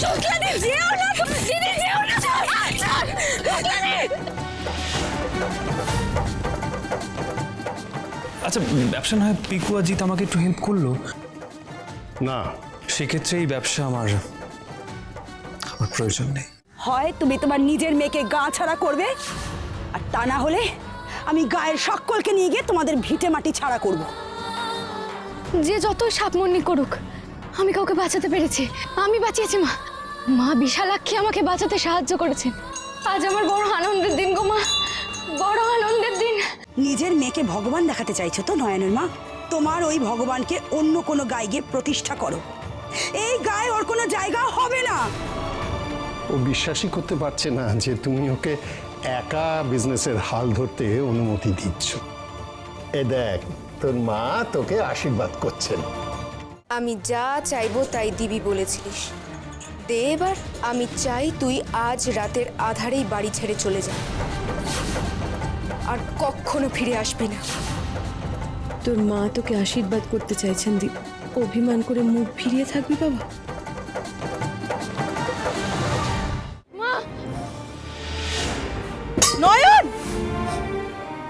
শুক্লাদি যেও না, দিদি যেও না, শুক্লাদি। আচ্ছা, ব্যবসা না হয় পিকু আর জিৎ আমাকে একটু হেল্প করলো, না, সেক্ষেত্রে এই ব্যবসা আমার প্রয়োজন নেই। হয় তুমি তোমার নিজের মেয়েকে গা ছাড়া করবে, আর তা না হলে আমি গায়ের সকলকে নিয়ে গিয়ে তোমাদের ভিটে মাটি ছাড়া করব। যে যতই সাপমন্নি করুক, আমি কাউকে বাঁচাতে পেরেছি। আমি বাঁচিয়েছি মা। মা বিশালাক্ষী আমাকে বাঁচাতে সাহায্য করেছেন। আজ আমার বড় আনন্দের দিন গো মা, বড় আনন্দের দিন। নিজের মেয়েকে ভগবান দেখাতে চাইছো তো নয়নের মা? তোমার ওই ভগবানকে অন্য কোনো গায়ে গিয়ে প্রতিষ্ঠা করো। এই গায়ে ওর কোনো জায়গা হবে না। ও বিশ্বাসই করতে পারছে না যে তুমি ওকে একা বিজনেসের হাল ধরতে অনুমতি দিচ্ছ। এ দেখ, তোর মা তোকে আশীর্বাদ করছেন। আমি যা চাইবো তাই দিবি বলেছিলিস। দে এবার, আমি চাই তুই আজ রাতের আধারেই বাড়ি ছেড়ে চলে যা, আর কখনো ফিরে আসবি না। তোর মা তোকে আশীর্বাদ করতে চাইছেন দীপ। অভিমান করে মুখ ফিরিয়ে থাকবি বাবা? নয়ন,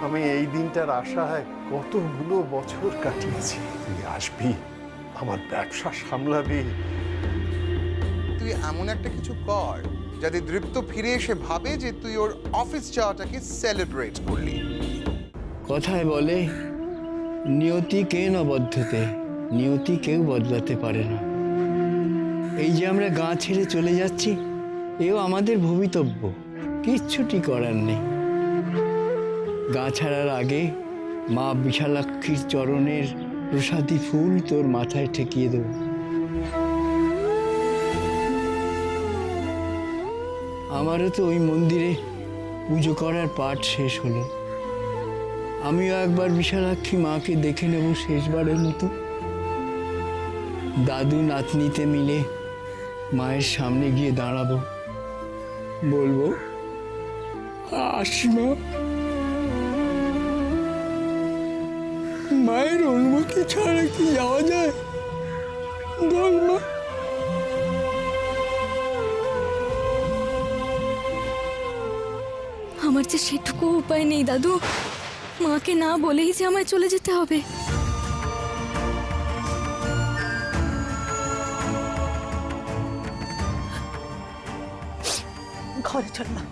আমি এই দিনটার আশায় কতগুলো বছর কাটিয়েছি। তুই আসবি, আমার ব্যবসা সামলাবি। তুই এমন একটা কিছু কর যাতে দৃপ্ত ফিরে এসে ভাবে যে তুই ওর অফিস যাওয়াটাকে সেলিব্রেট করলি। কথায় বলে, নিয়তি কে ন বদ্ধতে, নিয়তি কেউ বদলাতে পারে না। এই যে আমরা গা ছেড়ে চলে যাচ্ছি, এও আমাদের ভবিতব্য, কিচ্ছুটি করার নেই। গা ছাড়ার আগে মা বিশালাক্ষীর চরণের প্রসাদী ফুল তোর মাথায় ঠেকিয়ে দেব। আমারও তো ওই মন্দিরে পুজো করার পাঠ শেষ হলো। আমিও একবার বিশালাক্ষী মাকে দেখে নেব শেষবারের মতো। দাদু নাতনিতে মিলে মায়ের সামনে গিয়ে দাঁড়াবো, বলবো, আসমা, মায়ের অনুমতি ছাড়া কি যাওয়া যায়? বল মা। আমার যে সেটুকু উপায় নেই দাদু। মাকে না বলেই যে আমায় চলে যেতে হবে। ঘরে চল মা।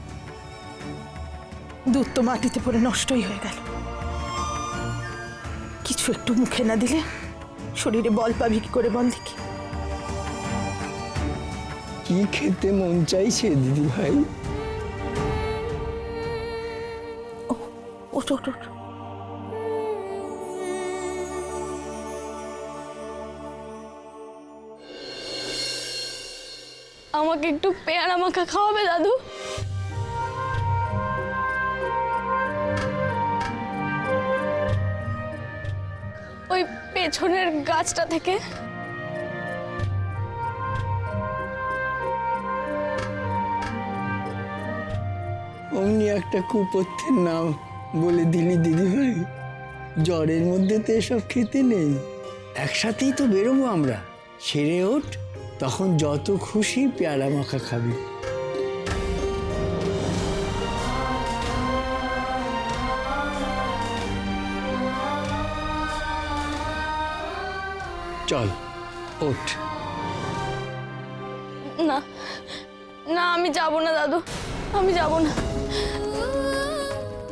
দুধ তো মাটিতে পড়ে নষ্টই হয়ে গেল। কিছু একটু মুখে না দিলে শরীরে বল পাবি কি করে বল দেখি? কি খেতে মন চাইছে দিদি ভাই? ওঠো ওঠো। আমাকে একটু পেয়ারা মাখা খাওয়াবে দাদু? ওই পেছনের গাছটা থেকে। অমনি একটা কুপথ্যের নাম বলে দিলি দিদি ভাই। জ্বরের মধ্যে তো এসব খেতে নেই। একসাথেই তো বেরোবো আমরা। সেরে ওঠ, তখন যত খুশি পেয়ারা মাখা খাবি। চল ওঠ। না না, আমি যাব না দাদু, আমি যাব না।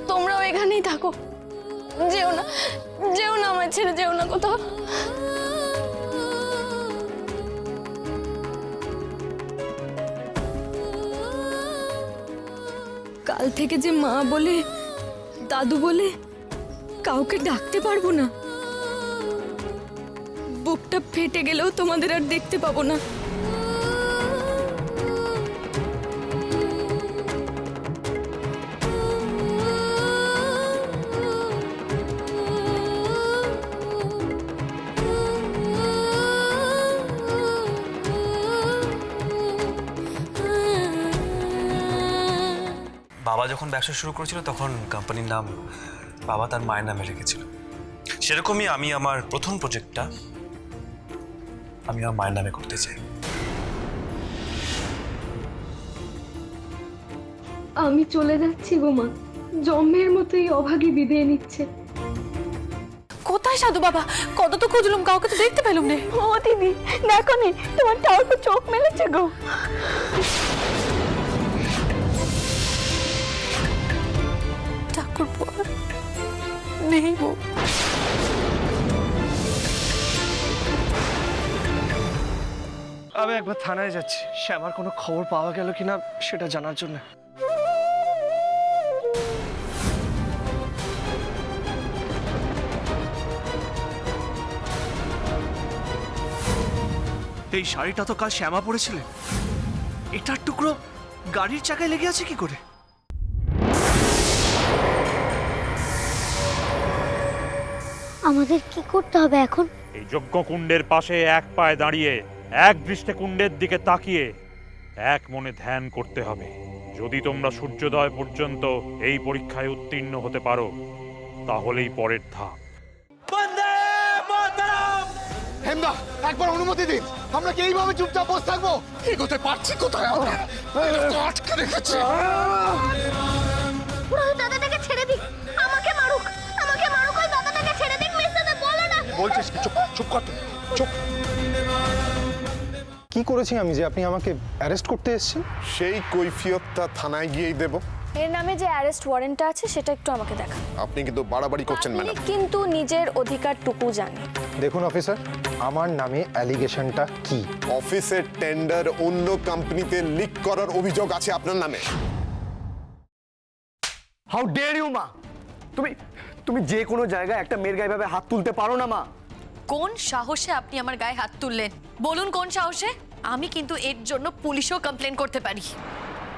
তোমরাও এখানেই থাকো, যেও না, যেও না, আমায় ছেড়ে যেও না কোথাও। কাল থেকে যে মা বলে দাদু বলে কাউকে ডাকতে পারবো না। বুকটা ফেটে গেলেও তোমাদের আর দেখতে পাবো না। বাবা যখন ব্যবসা শুরু করেছিল তখন কোম্পানির নাম বাবা তার মায়ের নামে রেখেছিল। সেরকমই আমি আমার প্রথম প্রজেক্টটা আমি আমার মায়ের নামে করতে চাই। আমি চলে যাচ্ছি গো মা, জম্মের মতোই অভাগী বিদায় নিচ্ছে। কোথায় সাধু বাবা? কত তো খুঁজলাম, কাউকে তো দেখতে পেলাম না। ও দিদি দেখো নি, তোমার ঠাকুর চোখ মেলেছে গো। ঠাকুর নেই গো। আমি একবার থানায় যাচ্ছি, শ্যামার কোনো খবর পাওয়া গেল কিনা সেটা জানার জন্য। এই শাড়িটা তো কাল শ্যামা পরেছিলেন, এটার টুকরো গাড়ির চাকায় লেগে আছে কি করে? আমাদের কি করতে হবে এখন? এই যজ্ঞকুণ্ডের পাশে এক পায়ে দাঁড়িয়ে এক দৃষ্টে কুণ্ডের দিকে তাকিয়ে এক মনে ধ্যান করতে হবে। যদি তোমরা সূর্যোদয় পর্যন্ত এই পরীক্ষায় উত্তীর্ণ হতে পারো তাহলেই পরের ধাপ। হেমদা, একবার অনুমতি দিন। আমরা কি এইভাবে চুপচাপ বসে থাকবো? এগোতে পারছি কোথায় আমরা? আটকে রেখেছে। দাদাটাকে ছেড়ে দিক, আমাকে মারুক, ওই দাদাটাকে ছেড়ে দিক, মিস্টারদের বলো না। বলছিস কি? চুপ চুপ কর তুই, চুপ। কি করেছি আমি যে আপনি আমাকে অ্যারেস্ট করতে এসেছেন? সেই কৈফিয়তটা থানায় গিয়েই দেব। এর নামে যে অ্যারেস্ট ওয়ারেন্টটা আছে সেটা একটু আমাকে দেখান। আপনি কিন্তু বাড়াবাড়ি করছেন ম্যাডাম। কিন্তু নিজের অধিকারটুকু জানি। দেখুন অফিসার, আমার নামে অ্যালিগেশনটা কি? অফিসের টেন্ডার অন্য কোম্পানিতে লিক করার অভিযোগ আছে আপনার নামে। হাউ ডেয়ার ইউ মা! তুমি যে কোনো জায়গায় একটা মেয়ের গায়ে ভাবে হাত তুলতে পারো না মা। কোন সাহসে আপনি আমার গায়ে হাত তুললেন? বলুন কোন সাহসে? আমি কিন্তু এর জন্য পুলিশেও কমপ্লেন করতে পারি।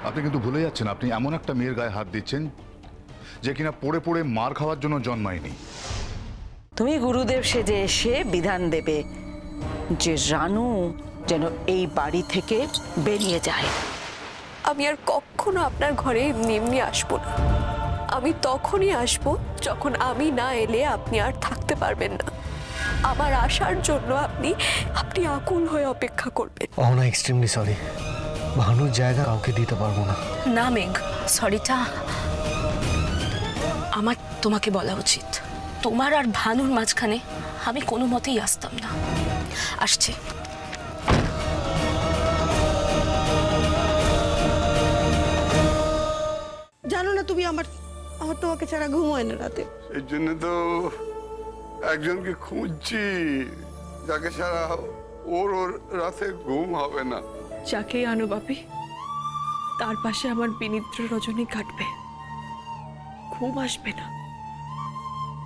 আপনি কিন্তু ভুলে যাচ্ছেন, আপনি এমন একটা মেয়ের গায়ে হাত দিচ্ছেন যে কিনা পড়ে পড়ে মার খাওয়ার জন্য জন্মায়নি। তুমি গুরুদেব সেজে এসে বিধান দেবে যে রানু যেন এই বাড়ি থেকে বেরিয়ে যায়। আমি আর কখনো আপনার ঘরে এমনি এমনি আসবো না। আমি তখনই আসবো যখন আমি না এলে আপনি আর থাকতে পারবেন না। আমার আসার জন্য আপনি আকুল হয়ে অপেক্ষা করবেন। অহনা, এক্সট্রিমলি সরি, ভানুর জায়গা কাউকে দিতে পারবো না। না মেঘ, সরিটা আমার তোমাকে বলা উচিত। তোমার আর ভানুর মাঝখানে আমি কোনো মতেই আসতাম না। আসছে। জানো না তুমি, আমার তোমাকে ছাড়া ঘুম হয় না রাতে। এই জন্য তো একজনকে খুঁজছি যাকে ছাড়া ওর রাতে ঘুম হবে না। যাকেই আনো বাপি, তার পাশে আমার বিনিদ্র রজনী কাটবে। ঘুম আসবে না,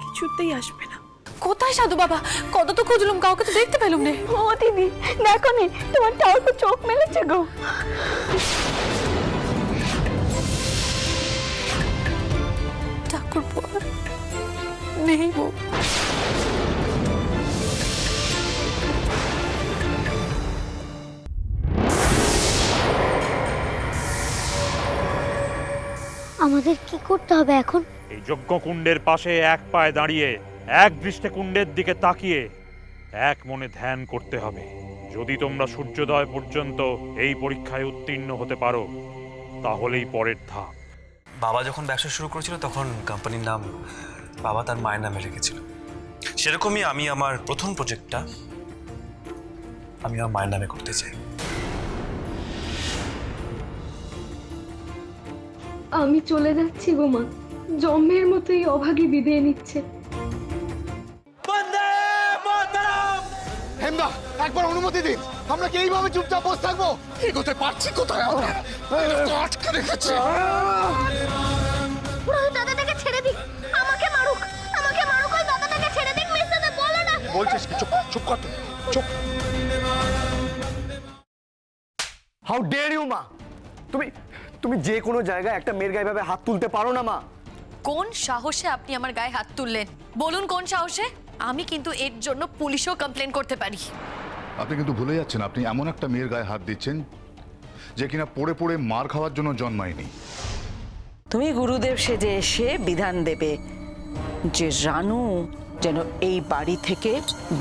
কিছুতেই আসবে না। কোথায় সাধু বাবা? কত তো খুঁজলাম, কাউকে তো দেখতে পেলাম না। ও দিদি দেখো নি, তোমার ঠাকুর চোখ মেলেছে গো। ঠাকুর নেই গো। আমাদের কি করতে হবে এখন? এই যজ্ঞকুণ্ডের পাশে এক পায়ে দাঁড়িয়ে এক দৃষ্টে কুণ্ডের দিকে তাকিয়ে এক মনে ধ্যান করতে হবে। যদি তোমরা সূর্যোদয় পর্যন্ত এই পরীক্ষায় উত্তীর্ণ হতে পারো তাহলেই পরের ধাপ। বাবা যখন ব্যবসা শুরু করেছিল তখন কোম্পানির নাম বাবা তার মায়ের নামে রেখেছিল। সেরকমই আমি আমার প্রথম প্রজেক্টটা আমি আমার মায়ের নামে করতে চাই। আমি চলে যাচ্ছি গো মা, জম্মের মতোই অভাগী বিদায় নিচ্ছে। হেমদা, একবার অনুমতি দিন। আমরা কি এইভাবে চুপচাপ বসে থাকবো? এগোতে পারছি কোথায় আমরা? আটকে রেখেছে। দাদাটাকে ছেড়ে দিক, আমাকে মারুক, ওই দাদাটাকে ছেড়ে দিক, মিস্টারদের বলো না। বলছিস কি? চুপ চুপ কর তুই, চুপ। হাউ ডেয়ার ইউ মা! তুমি যে কোনো জায়গায় একটা মেয়ের গায়ে ভাবে হাত তুলতে পারো না মা। কোন সাহসে আপনি আমার গায়ে হাত তুললেন? বলুন কোন সাহসে? আমি কিন্তু এর জন্য পুলিশেও কমপ্লেন করতে পারি। আপনি কিন্তু ভুলে যাচ্ছেন, আপনি এমন একটা মেয়ের গায়ে হাত দিচ্ছেন যে কিনা পড়ে পড়ে মার খাওয়ার জন্য জন্মায়নি। তুমি গুরুদেব সেজে এসে বিধান দেবে যে রানু যেন এই বাড়ি থেকে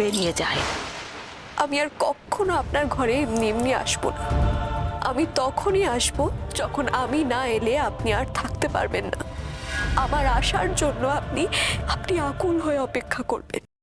বেরিয়ে যায়। আমি আর কখনো আপনার ঘরে এমনি এমনি আসবো না। আমি তখনই আসব যখন আমি না এলে আপনি আর থাকতে পারবেন না। আমার আসার জন্য আপনি আকুল হয়ে অপেক্ষা করবেন।